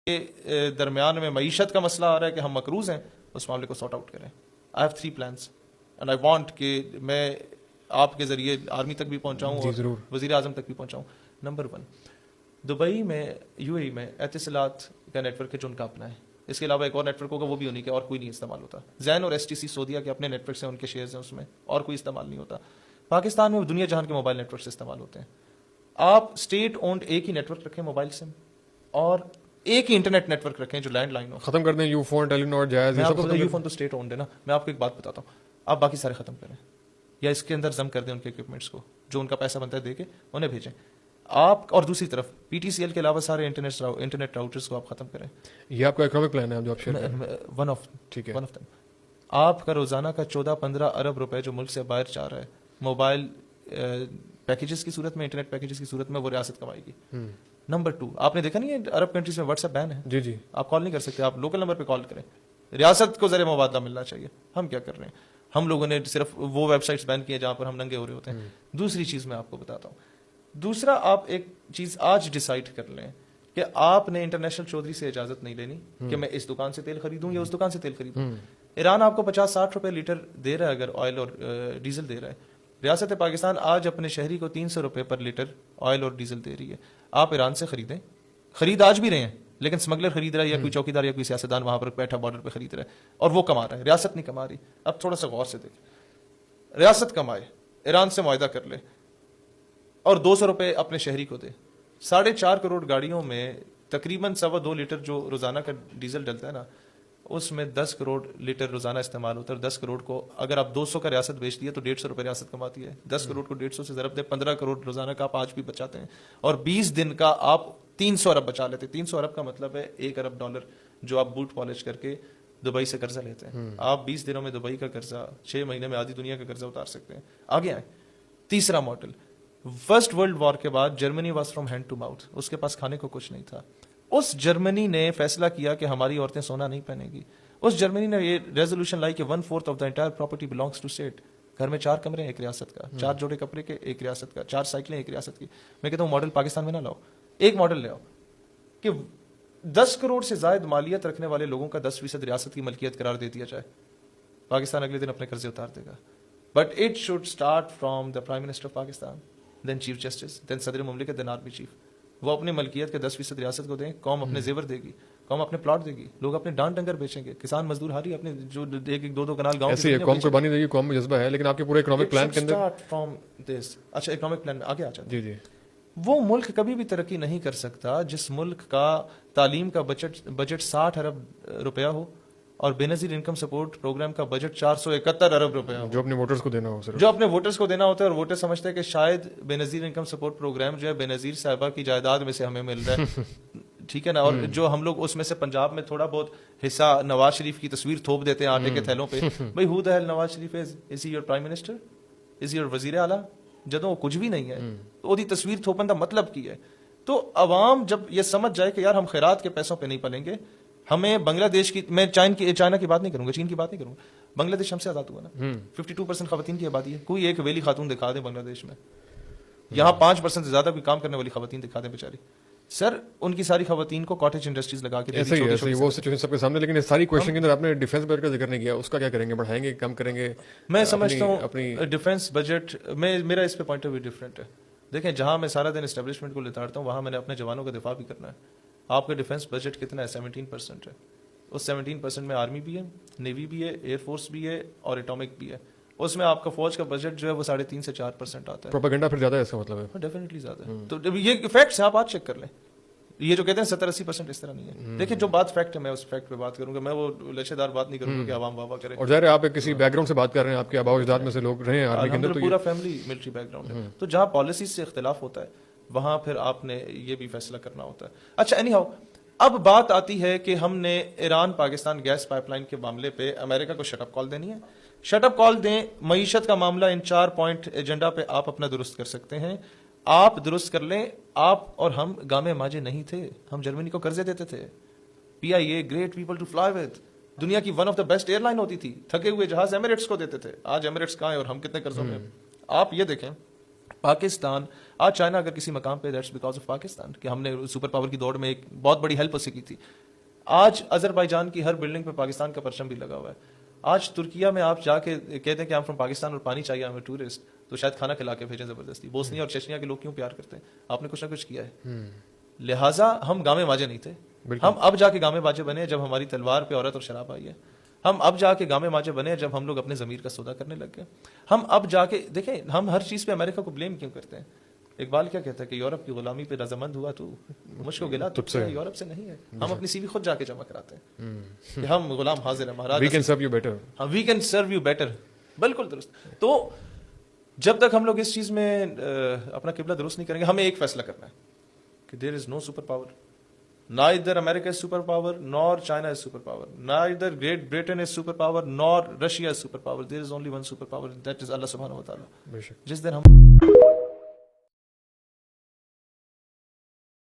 کے درمیان میں معیشت کا مسئلہ آ رہا ہے کہ ہم مقروض ہیں, اس معاملے کو سارٹ آؤٹ کریں. I have 3 plans and I want کہ میں آپ کے ذریعے آرمی تک بھی پہنچاؤں اور وزیر اعظم تک بھی پہنچاؤں. نمبر 1, دبئی میں UAE میں اتصالات کا نیٹ ورک ہے جو ان کا اپنا ہے. اس کے علاوہ ایک اور نیٹ ورک ہوگا, وہ بھی انہیں کے, اور کوئی نہیں استعمال ہوتا. زین اور STC سعودیہ کے اپنے نیٹ ورکس ہیں, ان کے شیئرز ہیں اس میں, اور کوئی استعمال نہیں ہوتا. پاکستان میں دنیا جہان کے موبائل نیٹ ورکس استعمال ہوتے ہیں. آپ اسٹیٹ اونڈ ایک ہی نیٹ ورک رکھیں موبائل سم, اور ایک ہی انٹرنیٹ نیٹ ورک رکھیں جو لینڈ لائن ہو. ختم کر دیں یو فون, ٹیلی ناٹ, جائز. یو فون تو اسٹیٹ اونڈ ہے نا. میں آپ کو ایک بات بتاتا ہوں, آپ باقی سارے ختم کریں یا اس کے اندر ضم کر دیں ان کے اکوپمنٹس کو, جو ان کا پیسہ بنتا ہے دے کے انہیں بھیجیں آپ. اور دوسری طرف PTCL کے علاوہ سارے انٹرنیٹ راؤٹرز کو آپ ختم کریں. یہ آپ کا اکنامک پلان ہے جو آپ شیئر کریں. One of them. آپ کا روزانہ کا 14-15 ارب روپے جو ملک سے باہر جا رہا ہے موبائل پیکیجز کی صورت میں, انٹرنیٹ پیکیجز کی صورت میں, وہ ریاست کمائے گی. نمبر 2, آپ نے دیکھا نہیں ہے عرب کنٹریز میں واٹس ایپ بین ہے. جی آپ کال نہیں کر سکتے, آپ لوکل نمبر پہ کال کریں. ریاست کو ذریعہ مبادلہ ملنا چاہیے. ہم کیا کر رہے ہیں, ہم لوگوں نے صرف وہ ویب سائٹس بین کی ہیں جہاں پر ہم ننگے ہو رہے ہوتے ہیں. دوسری چیز میں آپ کو بتاتا ہوں. دوسرا, آپ ایک چیز آج ڈیسائیڈ کر لیں کہ آپ نے انٹرنیشنل چودھری سے اجازت نہیں لینی کہ میں اس دکان سے تیل خریدوں یا اس دکان سے تیل خریدوں. ایران آپ کو 50-60 روپے لیٹر دے رہا ہے اگر آئل اور ڈیزل دے رہا ہے. ریاست پاکستان آج اپنے شہری کو 300 روپے پر لیٹر آئل اور ڈیزل دے رہی ہے. آپ ایران سے خریدیں, خرید آج بھی رہے ہیں, لیکن اسمگلر خرید رہا ہے یا کوئی چوکیدار یا کوئی سیاستدان وہاں پر بیٹھا بارڈر پہ خرید رہا ہے, اور وہ کما رہا ہے, ریاست نہیں کما رہی. اب تھوڑا سا غور سے دیکھیں, ریاست کمائے, ایران سے معاہدہ کر لے اور 200 روپے اپنے شہری کو دے. 4.5 کروڑ گاڑیوں میں تقریباً 2.25 لیٹر جو روزانہ کا ڈیزل ڈلتا ہے نا, اس میں 10 کروڑ لیٹر روزانہ استعمال ہوتا ہے. اور 10 کروڑ کو اگر آپ 200 کا ریاست بیچ دیا تو 150 روپے ریاست کماتی ہے. 10 کروڑ کو 150 سے ضرب دے, 15 کروڑ روزانہ کا آپ آج بھی بچاتے ہیں, اور 20 دن کا آپ 300 ارب بچا لیتے. 300 ارب کا مطلب ہے 1 ارب ڈالر جو آپ بوٹ پالش کر کے دبئی سے قرضہ لیتے ہیں. آپ 20 دنوں میں دبئی کا قرضہ, 6 مہینے میں آدھی دنیا کا قرضہ اتار سکتے ہیں. آگے آئیں. تیسرا ماڈل, فرسٹ ورلڈ وار کے بعد Germany was from hand to mouth. اس کے پاس کھانے کو کچھ نہیں تھا. اس جرمنی نے فیصلہ کیا کہ ہماری عورتیں سونا نہیں پہنیں گی. اس جرمنی نے یہ ریزولوشن لائی کہ 1/4 of the entire property belongs to state. گھر میں 4 کمرے ایک ریاست کا, 4 جوڑے کپڑے کے ایک ریاست کا, 4 سائیکلیں ایک ریاست کی. میں کہتا ہوں ماڈل پاکستان میں نہ لاؤ, ایک ماڈل لے آؤ کہ 10 کروڑ سے زائد مالیت رکھنے والے لوگوں کا 10% ریاست کی ملکیت قرار دے دیا جائے. پاکستان اگلے دن اپنے قرضے اتار دے گا. But it should start from the prime minister of Pakistan, then chief justice, then صدر مملکت, دین آرمی چیف. وہ اپنی ملکیت کے 10% ریاست کو دیں, قوم اپنے زیور دے گی, قوم اپنے پلاٹ دے گی, لوگ اپنے ڈانٹ ڈنگر بیچیں گے, کسان مزدور ہاری اپنے جو 1-2 کنال گاؤں ایسے قوم قربانی دے گی, قوم میں جذبہ ہے. لیکن آپ کے پورے اکنامک پلان کے اندر اچھا اکنامک پلان میں آگے آ جاتے جی وہ ملک کبھی بھی ترقی نہیں کر سکتا جس ملک کا تعلیم کا بجٹ 60 ارب روپیہ ہو اور بے نظیر انکم سپورٹ پروگرام کا بجٹ 471 ارب روپے ہو, جو اپنے ووٹرز کو دینا ہو. جو اپنے ووٹرز کو دینا ہوتا ہے, اور ووٹر سمجھتے ہیں کہ شاید بے نظیر انکم سپورٹ پروگرام جو ہے بے نظیر صاحبہ کی جائیداد میں سے ہمیں مل رہا ہے. ٹھیک ہے نا. اور جو ہم لوگ اس میں سے پنجاب میں تھوڑا بہت حصہ نواز شریف کی تصویر تھوپ دیتے ہیں آٹے کے تھیلوں پہ. بھائی who the hell Nawaz Sharif is he your prime minister, is he your وزیر اعلیٰ, جدوں وہ کچھ بھی نہیں ہے تو وہ تصویر تھوپن کا مطلب کی ہے. تو عوام جب یہ سمجھ جائے کہ یار ہم خیرات کے پیسوں پہ نہیں پلیں گے, ہمیں بنگلہ دیش کی, میں چائنا کی بات نہیں کروں گا, چین کی بات نہیں کروں گا, بنگلہ دیش ہم سے آزاد ہوا نا. 52% خواتین کی آبادی ہے. کوئی ایک ویلی خاتون دکھا دیں بنگلہ دیش میں, یہاں 5% سے زیادہ بھی کام کرنے والی خواتین دکھا دیں بیچاری. سر ان کی ساری خواتین کو کاٹیج انڈسٹریز لگا کے ایسے ہی وہ سچویشن سب کے سامنے. لیکن اس ساری کوشچن کے اندر آپ نے ڈیفینس بجٹ کا ذکر نہیں کیا, اس کا کیا کریں گے, بڑھائیں گے, کم کریں گے؟ میں سمجھتا ہوں اپنی ڈیفینس بجٹ میں میرا اس پہ پوائنٹ آف ویو ڈفرینٹ ہے. دیکھیں جہاں میں سارا دن اسٹیبلشمنٹ کو لتاڑتا ہوں وہاں میں نے اپنے جوانوں کا دفاع بھی کرنا ہے. آپ کا ڈیفینس بجٹ کتنا ہے؟ 17% ہے. اس 17% میں آرمی بھی ہے, نیوی بھی ہے, ایئر فورس بھی ہے اور ایٹامک بھی ہے. اس میں آپ کا فوج کا بجٹ جو ہے وہ 3.5 سے 4% آتا ہے. پروپیگنڈا پھر زیادہ ہے, اس کا مطلب ہے ڈیفینیٹلی زیادہ ہے. تو یہ فیکٹس ہیں, آپ آج چیک کر لیں. یہ جو کہتے ہیں 70-80% اس طرح نہیں ہے. دیکھیں جو بات فیکٹ ہے میں اس فیکٹ پہ بات کروں گا, میں وہ لچے دار بات نہیں کروں گا کہ عوام واہ واہ کرے. اور ظاہر ہے آپ کسی بیک گراؤنڈ سے بات کر رہے ہیں, آپ کے آباء و اجداد میں سے لوگ رہے ہیں آرمی کے اندر, تو پورا فیملی ملٹری بیک گراؤنڈ ہے. تو جہاں پالیسیز سے اختلاف ہوتا ہے وہاں پھر آپ نے یہ بھی فیصلہ کرنا ہوتا ہے. اچھا اینی ہاؤ, اب بات آتی ہے کہ ہم نے Iran Pakistan gas pipeline کے معاملے پہ امریکہ کو شٹ اپ کال دینی ہے. شٹ اپ کال دیں. معیشت کا معاملہ ان 4 پوائنٹ ایجنڈا پہ آپ اپنا درست کر سکتے ہیں. آپ درست کر لیں. آپ اور ہم گامے ماجے نہیں تھے, ہم جرمنی کو قرضے دیتے تھے. PIA great people to fly with, دنیا کی one of the best airline ہوتی تھی. تھکے ہوئے جہاز ایمریٹس کو دیتے تھے. آج ایمریٹس کہاں ہے اور ہم کتنے قرضوں میں. آپ یہ دیکھیں پاکستان آج چائنا اگر کسی مقام پہ دیٹس بیکاز آف پاکستان کہ ہم نے سپر پاور کی دوڑ میں ایک بہت بڑی ہیلپ اسے کی تھی. آج اذربائیجان کی ہر بلڈنگ پہ پاکستان کا پرچم بھی لگا ہوا ہے. آج ترکیہ میں آپ جا کے کہتے ہیں کہ ہم فرام پاکستان اور پانی چاہیے ہمیں ٹورسٹ, تو شاید کھانا کھلا کے بھیجیں زبردستی. بوسنیا اور چچنیا کے لوگ کیوں پیار کرتے ہیں؟ آپ نے کچھ نہ کچھ کیا ہے. لہٰذا ہم گامے ماجے نہیں تھے, ہم اب جا کے گامے ماجے بنے جب ہماری تلوار پہ عورت اور شراب آئی ہے. ہم اب جا کے گامے ماجے بنے جب ہم لوگ اپنے ضمیر کا سودا کرنے لگ گئے. ہم اب جا کے دیکھیں, ہم ہر چیز پہ امریکہ کو بلیم کیوں کرتے ہیں؟ اقبال کیا کہتا ہے کہ یورپ کی غلامی پہ رضامند ہوا تو مجھ کو گلا تجھ سے, یورپ سے نہیں ہے. ہم اپنی سی وی خود جا کے جمع کراتے ہیں کہ ہم غلام حاضر ہیں مہاراج, we can serve you better, we can serve you better. بالکل درست. تو جب تک ہم لوگ اس چیز میں اپنا قبلہ درست نہیں کریں گے, ہمیں ایک فیصلہ کرنا ہے کہ there is no super power. Neither America is superpower, nor China is superpower. Neither Great Britain is superpower, nor Russia is superpower. There is only one superpower, that is Allah subhanahu wa ta'ala. جس دن ہم